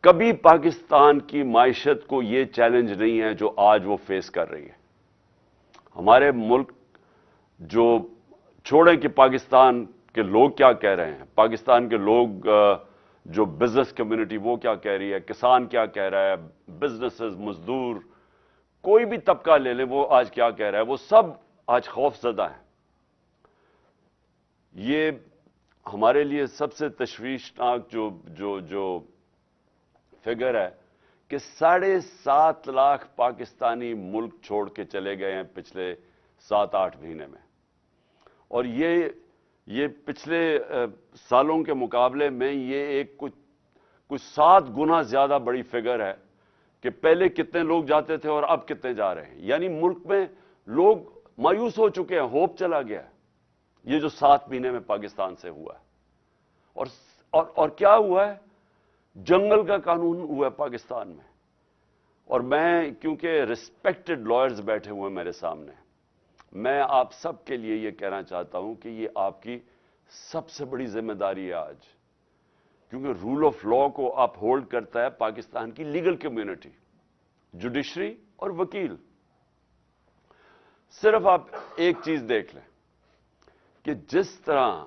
کبھی پاکستان کی معیشت کو یہ چیلنج نہیں ہے جو آج وہ فیس کر رہی ہے. ہمارے ملک جو چھوڑیں کہ پاکستان کے لوگ کیا کہہ رہے ہیں، پاکستان کے لوگ جو بزنس کمیونٹی وہ کیا کہہ رہی ہے، کسان کیا کہہ رہا ہے، بزنسز، مزدور، کوئی بھی طبقہ لے لیں وہ آج کیا کہہ رہا ہے، وہ سب آج خوف زدہ ہیں. یہ ہمارے لیے سب سے تشویشناک جو فگر ہے کہ 7.5 لاکھ پاکستانی ملک چھوڑ کے چلے گئے ہیں پچھلے 7-8 مہینے میں. اور یہ پچھلے سالوں کے مقابلے میں یہ ایک کچھ 7 گنا زیادہ بڑی فگر ہے کہ پہلے کتنے لوگ جاتے تھے اور اب کتنے جا رہے ہیں. یعنی ملک میں لوگ مایوس ہو چکے ہیں، ہوپ چلا گیا ہے. یہ جو 7 مہینے میں پاکستان سے ہوا ہے. اور کیا ہوا ہے؟ جنگل کا قانون ہوا ہے پاکستان میں. اور میں کیونکہ ریسپیکٹڈ لائرز بیٹھے ہوئے میرے سامنے، میں آپ سب کے لیے یہ کہنا چاہتا ہوں کہ یہ آپ کی سب سے بڑی ذمہ داری ہے آج، کیونکہ رول آف لا کو اپ ہولڈ کرتا ہے پاکستان کی لیگل کمیونٹی، جوڈیشری اور وکیل. صرف آپ ایک چیز دیکھ لیں کہ جس طرح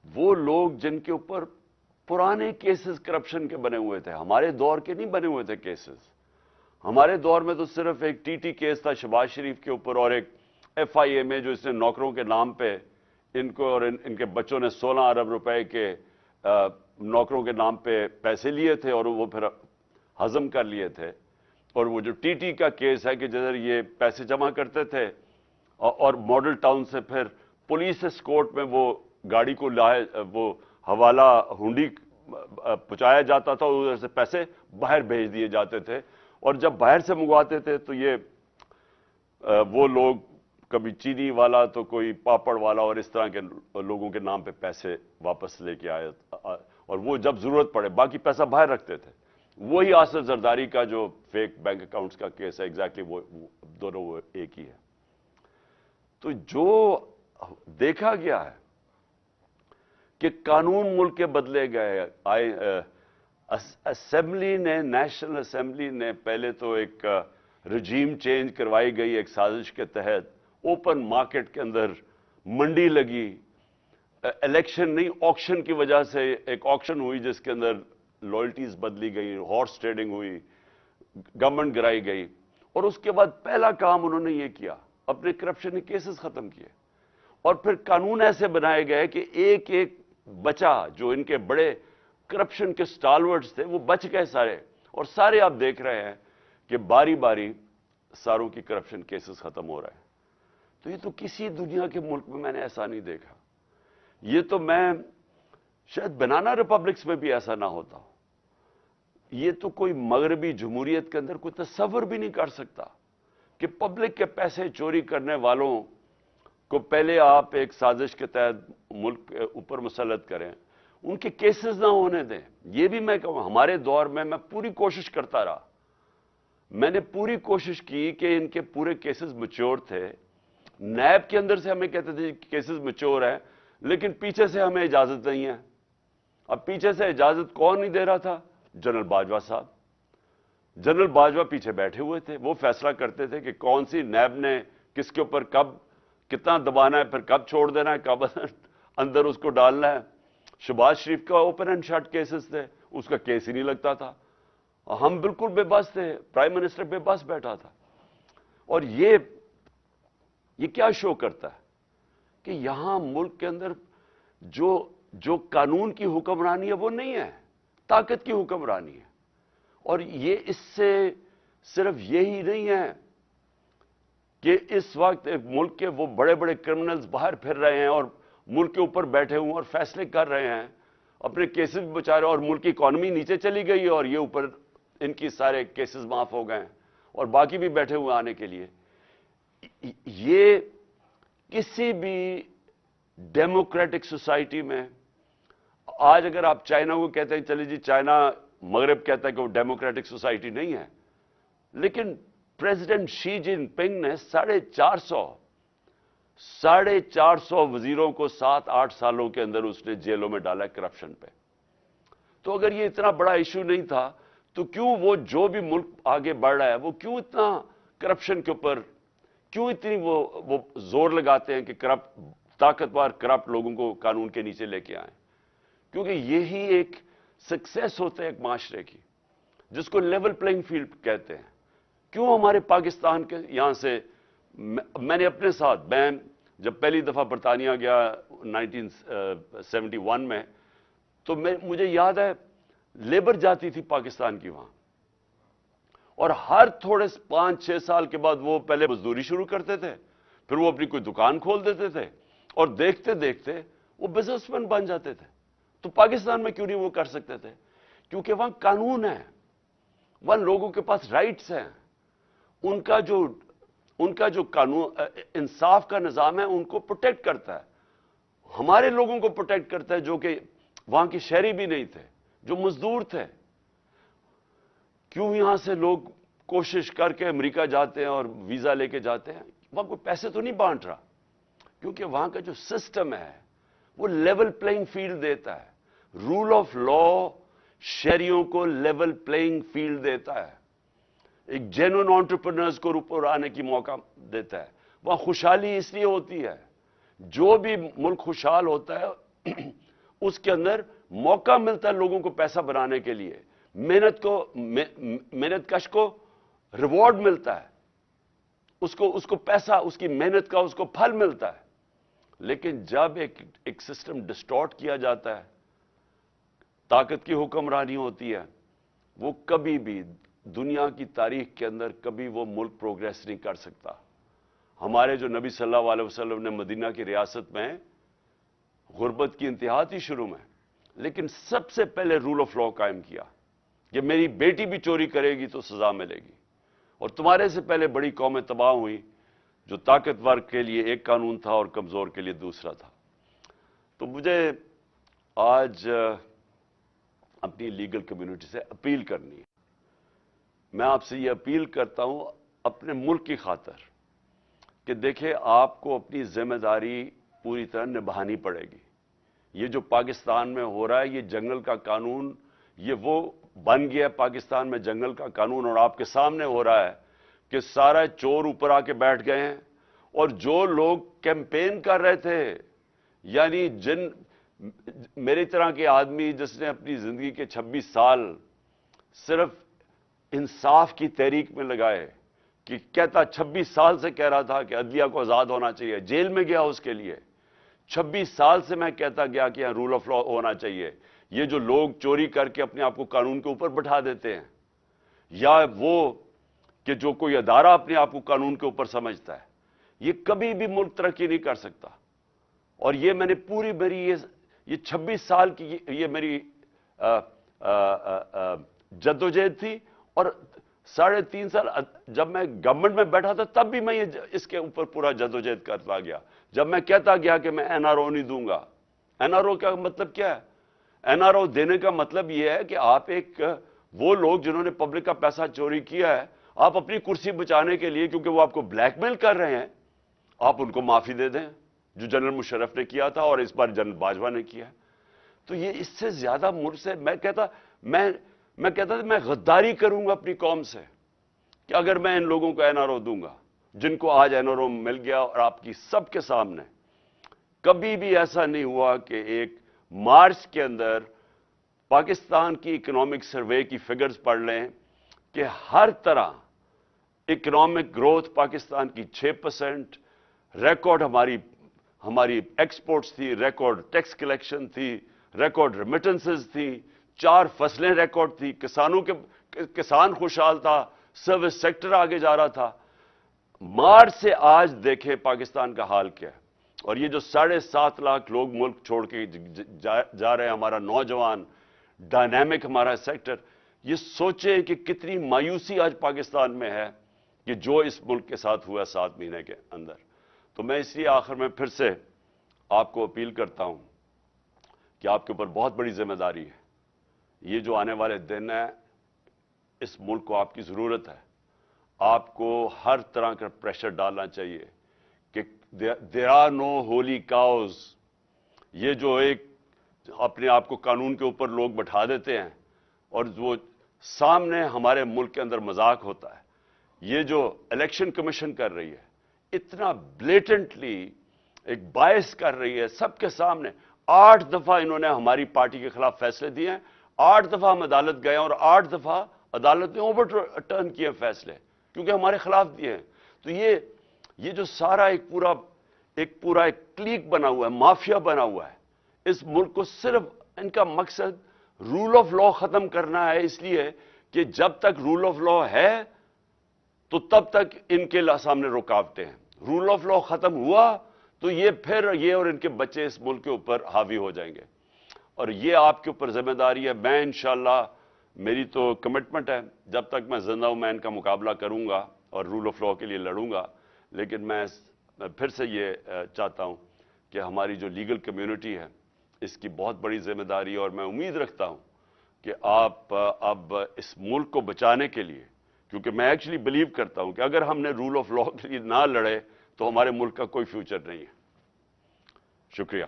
وہ لوگ جن کے اوپر پرانے کیسز کرپشن کے بنے ہوئے تھے، ہمارے دور کے نہیں بنے ہوئے تھے کیسز. ہمارے دور میں تو صرف ایک ٹی کیس تھا شہباز شریف کے اوپر، اور ایک ایف آئی اے میں جو اس نے نوکروں کے نام پہ ان کو اور ان کے بچوں نے 16 ارب روپے کے نوکروں کے نام پہ پیسے لیے تھے اور وہ پھر ہضم کر لیے تھے. اور وہ جو ٹی کا کیس ہے کہ جدھر یہ پیسے جمع کرتے تھے اور ماڈل ٹاؤن سے پھر پولیس اسکورٹ میں وہ گاڑی کو لائے، وہ حوالہ ہنڈی پہنچایا جاتا تھا، ادھر سے پیسے باہر بھیج دیے جاتے تھے. اور جب باہر سے منگواتے تھے تو یہ وہ لوگ کبھی چینی والا تو کوئی پاپڑ والا اور اس طرح کے لوگوں کے نام پہ پیسے واپس لے کے آئے، اور وہ جب ضرورت پڑے باقی پیسہ باہر رکھتے تھے. وہی آصف زرداری کا جو فیک بینک اکاؤنٹس کا کیس ہے، ایگزیکٹلی وہ دونوں وہ ایک ہی ہے. تو جو دیکھا گیا ہے کہ قانون ملک کے بدلے گئے، اسمبلی نے، نیشنل اسمبلی نے پہلے تو ایک رجیم چینج کروائی گئی ایک سازش کے تحت، اوپن مارکیٹ کے اندر منڈی لگی، الیکشن نہیں آکشن کی وجہ سے ایک آکشن ہوئی جس کے اندر لائلٹیز بدلی گئی، ہارس ٹریڈنگ ہوئی، گورنمنٹ گرائی گئی. اور اس کے بعد پہلا کام انہوں نے یہ کیا، اپنے کرپشن کے کیسز ختم کیے. اور پھر قانون ایسے بنائے گئے کہ ایک ایک بچا جو ان کے بڑے کرپشن کے سٹالورٹس تھے وہ بچ گئے سارے. اور سارے آپ دیکھ رہے ہیں کہ باری باری ساروں کی کرپشن کیسز ختم ہو رہے ہیں. تو یہ تو کسی دنیا کے ملک میں نے ایسا نہیں دیکھا. یہ تو میں شاید بنانا ریپبلکس میں بھی ایسا نہ ہوتا. یہ تو کوئی مغربی جمہوریت کے اندر کوئی تصور بھی نہیں کر سکتا کہ پبلک کے پیسے چوری کرنے والوں کو پہلے آپ ایک سازش کے تحت ملک کے اوپر مسلط کریں، ان کے کیسز نہ ہونے دیں. یہ بھی میں کہوں ہمارے دور میں پوری کوشش کرتا رہا، میں نے پوری کوشش کی کہ ان کے پورے کیسز میچور تھے. نیب کے اندر سے ہمیں کہتے تھے کیسز میچور ہیں لیکن پیچھے سے ہمیں اجازت نہیں ہے. اب پیچھے سے اجازت کون نہیں دے رہا تھا؟ جنرل باجوہ صاحب. جنرل باجوہ پیچھے بیٹھے ہوئے تھے، وہ فیصلہ کرتے تھے کہ کون سی نیب نے کس کے اوپر کب کتنا دبانا ہے، پھر کب چھوڑ دینا ہے، کب اندر اس کو ڈالنا ہے. شہباز شریف کا اوپن اینڈ شٹ کیسز تھے، اس کا کیس ہی نہیں لگتا تھا. ہم بالکل بے بس تھے، پرائم منسٹر بے بس بیٹھا تھا. اور یہ کیا شو کرتا ہے کہ یہاں ملک کے اندر جو قانون کی حکمرانی ہے وہ نہیں ہے، طاقت کی حکمرانی ہے. اور یہ اس سے صرف یہی نہیں ہے کہ اس وقت ایک ملک کے وہ بڑے بڑے کرمنلز باہر پھر رہے ہیں اور ملک کے اوپر بیٹھے ہوئے اور فیصلے کر رہے ہیں، اپنے کیسز بھی بچا رہے ہیں، اور ملک کی اکانومی نیچے چلی گئی اور یہ اوپر ان کی سارے کیسز معاف ہو گئے ہیں اور باقی بھی بیٹھے ہوئے آنے کے لیے. یہ کسی بھی ڈیموکریٹک سوسائٹی میں، آج اگر آپ چائنا کو کہتے ہیں چلیے جی چائنا، مغرب کہتا ہے کہ وہ ڈیموکریٹک سوسائٹی نہیں ہے، لیکن پریزیڈنٹ شی جن پنگ نے 450 وزیروں کو 7-8 سالوں کے اندر اس نے جیلوں میں ڈالا ہے کرپشن پہ. تو اگر یہ اتنا بڑا ایشو نہیں تھا تو کیوں وہ جو بھی ملک آگے بڑھ رہا ہے وہ کیوں اتنا کرپشن کے اوپر کیوں اتنی وہ زور لگاتے ہیں کہ طاقتور کرپٹ لوگوں کو قانون کے نیچے لے کے آئیں؟ کیونکہ یہی ایک سکسیس ہوتا ہے ایک معاشرے کی، جس کو لیول پلینگ فیلڈ کہتے ہیں۔ کیوں ہمارے پاکستان کے یہاں سے، میں نے اپنے ساتھ، میں جب پہلی دفعہ برطانیہ گیا 1971 میں، تو مجھے یاد ہے لیبر جاتی تھی پاکستان کی وہاں، اور ہر تھوڑے 5-6 سال کے بعد وہ پہلے مزدوری شروع کرتے تھے، پھر وہ اپنی کوئی دکان کھول دیتے تھے، اور دیکھتے دیکھتے وہ بزنس مین بن جاتے تھے۔ تو پاکستان میں کیوں نہیں وہ کر سکتے تھے؟ کیونکہ وہاں قانون ہے، وہاں لوگوں کے پاس رائٹس ہیں، ان کا جو قانون انصاف کا نظام ہے ان کو پروٹیکٹ کرتا ہے، ہمارے لوگوں کو پروٹیکٹ کرتا ہے جو کہ وہاں کی شہری بھی نہیں تھے، جو مزدور تھے۔ کیوں یہاں سے لوگ کوشش کر کے امریکہ جاتے ہیں اور ویزا لے کے جاتے ہیں؟ وہاں کوئی پیسے تو نہیں بانٹ رہا، کیونکہ وہاں کا جو سسٹم ہے وہ لیول پلینگ فیلڈ دیتا ہے، رول آف لا شہریوں کو لیول پلینگ فیلڈ دیتا ہے، ایک جینوئن انٹرپرینرز کو اوپر آنے کی موقع دیتا ہے۔ وہاں خوشحالی اس لیے ہوتی ہے، جو بھی ملک خوشحال ہوتا ہے اس کے اندر موقع ملتا ہے لوگوں کو پیسہ بنانے کے لیے، محنت کش کو ریوارڈ ملتا ہے، اس کو پیسہ، اس کی محنت کا اس کو پھل ملتا ہے۔ لیکن جب ایک سسٹم ڈسٹارٹ کیا جاتا ہے، طاقت کی حکمرانی ہوتی ہے، وہ کبھی بھی دنیا کی تاریخ کے اندر کبھی وہ ملک پروگریس نہیں کر سکتا۔ ہمارے جو نبی صلی اللہ علیہ وسلم نے مدینہ کی ریاست میں غربت کی انتہا تھی شروع میں، لیکن سب سے پہلے رول آف لا قائم کیا کہ میری بیٹی بھی چوری کرے گی تو سزا ملے گی، اور تمہارے سے پہلے بڑی قومیں تباہ ہوئی جو طاقتور کے لیے ایک قانون تھا اور کمزور کے لیے دوسرا تھا۔ تو مجھے آج اپنی لیگل کمیونٹی سے اپیل کرنی ہے، میں آپ سے یہ اپیل کرتا ہوں اپنے ملک کی خاطر کہ دیکھیں آپ کو اپنی ذمہ داری پوری طرح نبھانی پڑے گی۔ یہ جو پاکستان میں ہو رہا ہے، یہ جنگل کا قانون، یہ وہ بن گیا پاکستان میں جنگل کا قانون، اور آپ کے سامنے ہو رہا ہے کہ سارے چور اوپر آ کے بیٹھ گئے ہیں، اور جو لوگ کیمپین کر رہے تھے، یعنی میری طرح کے آدمی جس نے اپنی زندگی کے 26 سال صرف انصاف کی تحریک میں لگائے، کہ کہتا 26 سال سے کہہ رہا تھا کہ عدلیہ کو آزاد ہونا چاہیے، جیل میں گیا اس کے لیے، 26 سال سے میں کہتا گیا کہ یہاں رول آف لا ہونا چاہیے۔ یہ جو لوگ چوری کر کے اپنے آپ کو قانون کے اوپر بٹھا دیتے ہیں، یا وہ کہ جو کوئی ادارہ اپنے آپ کو قانون کے اوپر سمجھتا ہے، یہ کبھی بھی ملک ترقی نہیں کر سکتا۔ اور یہ میں نے میری یہ 26 سال کی یہ میری جدوجہد تھی، اور 3.5 سال جب میں گورنمنٹ میں بیٹھا تھا تب بھی میں اس کے اوپر پورا جدوجہد کرتا گیا۔ جب میں کہتا گیا کہ میں این آر او نہیں دوں گا، این آر او کا مطلب کیا ہے؟ این آر او دینے کا مطلب یہ ہے کہ آپ وہ لوگ جنہوں نے پبلک کا پیسہ چوری کیا ہے، آپ اپنی کرسی بچانے کے لیے، کیونکہ وہ آپ کو بلیک میل کر رہے ہیں، آپ ان کو معافی دے دیں، جو جنرل مشرف نے کیا تھا اور اس بار جنرل باجوہ نے کیا۔ تو یہ اس سے زیادہ ملک سے میں کہتا تھا میں غداری کروں گا اپنی قوم سے کہ اگر میں ان لوگوں کو این آر او دوں گا، جن کو آج این آر او مل گیا، اور آپ کی سب کے سامنے کبھی بھی ایسا نہیں ہوا کہ ایک مارچ کے اندر پاکستان کی اکنامک سروے کی فگرز پڑھ لیں کہ ہر طرح اکنامک گروتھ پاکستان کی 6%، ریکارڈ ہماری ایکسپورٹس تھی، ریکارڈ ٹیکس کلیکشن تھی، ریکارڈ ریمیٹنسز تھی، 4 فصلیں ریکارڈ تھی، کسان خوشحال تھا، سروس سیکٹر آگے جا رہا تھا۔ مارچ سے آج دیکھیں پاکستان کا حال کیا ہے، اور یہ جو 7.5 لاکھ لوگ ملک چھوڑ کے جا رہے ہیں، ہمارا نوجوان ڈائنامک ہمارا سیکٹر، یہ سوچیں کہ کتنی مایوسی آج پاکستان میں ہے کہ جو اس ملک کے ساتھ ہوا 7 مہینے کے اندر۔ تو میں اس لیے آخر میں پھر سے آپ کو اپیل کرتا ہوں کہ آپ کے اوپر بہت بڑی ذمہ داری ہے۔ یہ جو آنے والے دن ہیں، اس ملک کو آپ کی ضرورت ہے، آپ کو ہر طرح کا پریشر ڈالنا چاہیے کہ there are no holy cows. یہ جو اپنے آپ کو قانون کے اوپر لوگ بٹھا دیتے ہیں اور وہ سامنے ہمارے ملک کے اندر مذاق ہوتا ہے. یہ جو الیکشن کمیشن کر رہی ہے اتنا بلیٹنٹلی ایک باعث کر رہی ہے سب کے سامنے. 8 دفعہ انہوں نے ہماری پارٹی کے خلاف فیصلے دیے ہیں, 8 دفعہ ہم عدالت گئے ہیں اور 8 دفعہ عدالت نے اوور ٹرن کیے فیصلے کیونکہ ہمارے خلاف دیے ہیں. تو یہ جو سارا ایک پورا کلیک بنا ہوا ہے, مافیا بنا ہوا ہے, اس ملک کو صرف ان کا مقصد رول آف لا ختم کرنا ہے, اس لیے کہ جب تک رول آف لا ہے تو تب تک ان کے سامنے رکاوٹیں ہیں. رول آف لا ختم ہوا تو یہ پھر یہ اور ان کے بچے اس ملک کے اوپر حاوی ہو جائیں گے, اور یہ آپ کے اوپر ذمہ داری ہے. میں انشاءاللہ میری تو کمٹمنٹ ہے جب تک میں زندہ ہوں میں ان کا مقابلہ کروں گا اور رول آف لا کے لیے لڑوں گا. لیکن میں پھر سے یہ چاہتا ہوں کہ ہماری جو لیگل کمیونٹی ہے اس کی بہت بڑی ذمہ داری ہے, اور میں امید رکھتا ہوں کہ آپ اب اس ملک کو بچانے کے لیے, کیونکہ میں ایکچولی بلیو کرتا ہوں کہ اگر ہم نے رول آف لا کے لیے نہ لڑے تو ہمارے ملک کا کوئی فیوچر نہیں ہے. شکریہ.